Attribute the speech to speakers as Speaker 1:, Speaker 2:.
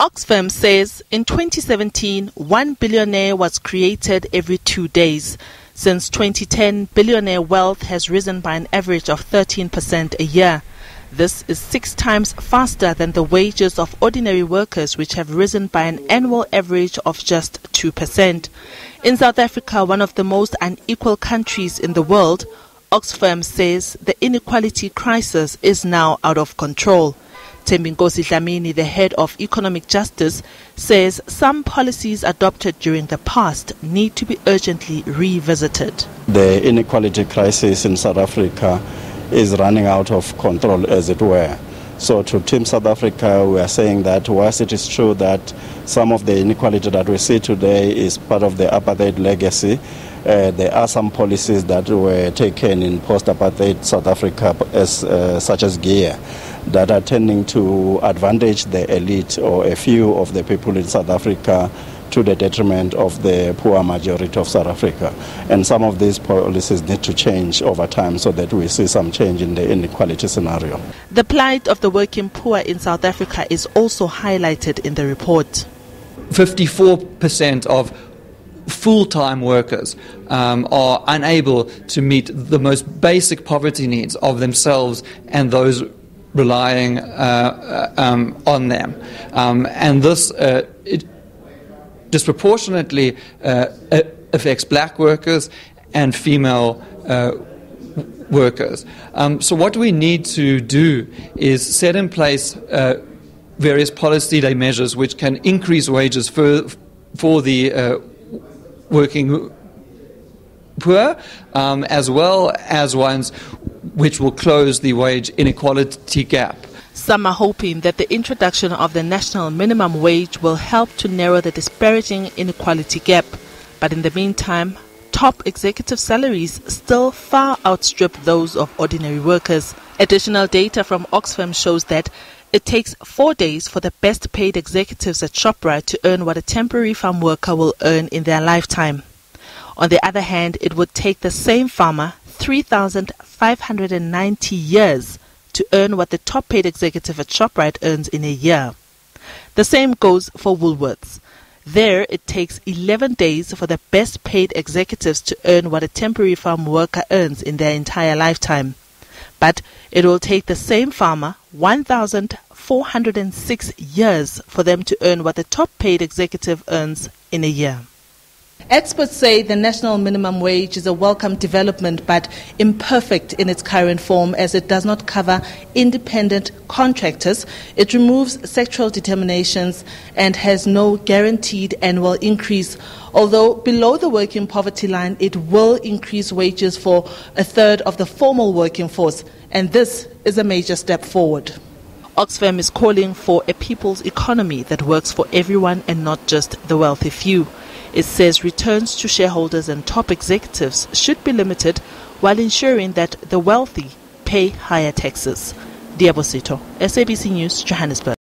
Speaker 1: Oxfam says in 2017, 1 billionaire was created every 2 days. Since 2010, billionaire wealth has risen by an average of 13% a year. This is 6 times faster than the wages of ordinary workers, which have risen by an annual average of just 2%. In South Africa, one of the most unequal countries in the world, Oxfam says the inequality crisis is now out of control. Thembinkosi Dlamini, the head of economic justice, says some policies adopted during the past need to be urgently revisited.
Speaker 2: The inequality crisis in South Africa is running out of control, as it were. So to Team South Africa, we are saying that whilst it is true that some of the inequality that we see today is part of the apartheid legacy, there are some policies that were taken in post-apartheid South Africa, such as GEAR, that are tending to advantage the elite or a few of the people in South Africa to the detriment of the poor majority of South Africa. And some of these policies need to change over time so that we see some change in the inequality scenario.
Speaker 1: The plight of the working poor in South Africa is also highlighted in the report.
Speaker 3: 54% of full-time workers are unable to meet the most basic poverty needs of themselves and those relying on them. And this it disproportionately affects black workers and female workers. So what we need to do is set in place various policy measures which can increase wages for the working poor, as well as ones which will close the wage inequality gap.
Speaker 1: Some are hoping that the introduction of the national minimum wage will help to narrow the disparaging inequality gap. But in the meantime, top executive salaries still far outstrip those of ordinary workers. Additional data from Oxfam shows that it takes 4 days for the best paid executives at Shoprite to earn what a temporary farm worker will earn in their lifetime. On the other hand, it would take the same farmer 3,590 years to earn what the top paid executive at Shoprite earns in a year. The same goes for Woolworths. There, it takes 11 days for the best paid executives to earn what a temporary farm worker earns in their entire lifetime. But it will take the same farmer 1,406 years for them to earn what the top paid executive earns in a year. Experts say the national minimum wage is a welcome development but imperfect in its current form, as it does not cover independent contractors. It removes sectoral determinations and has no guaranteed annual increase. Although below the working poverty line, it will increase wages for a third of the formal working force, and this is a major step forward. Oxfam is calling for a people's economy that works for everyone and not just the wealthy few. It says returns to shareholders and top executives should be limited while ensuring that the wealthy pay higher taxes. Davos, SABC News, Johannesburg.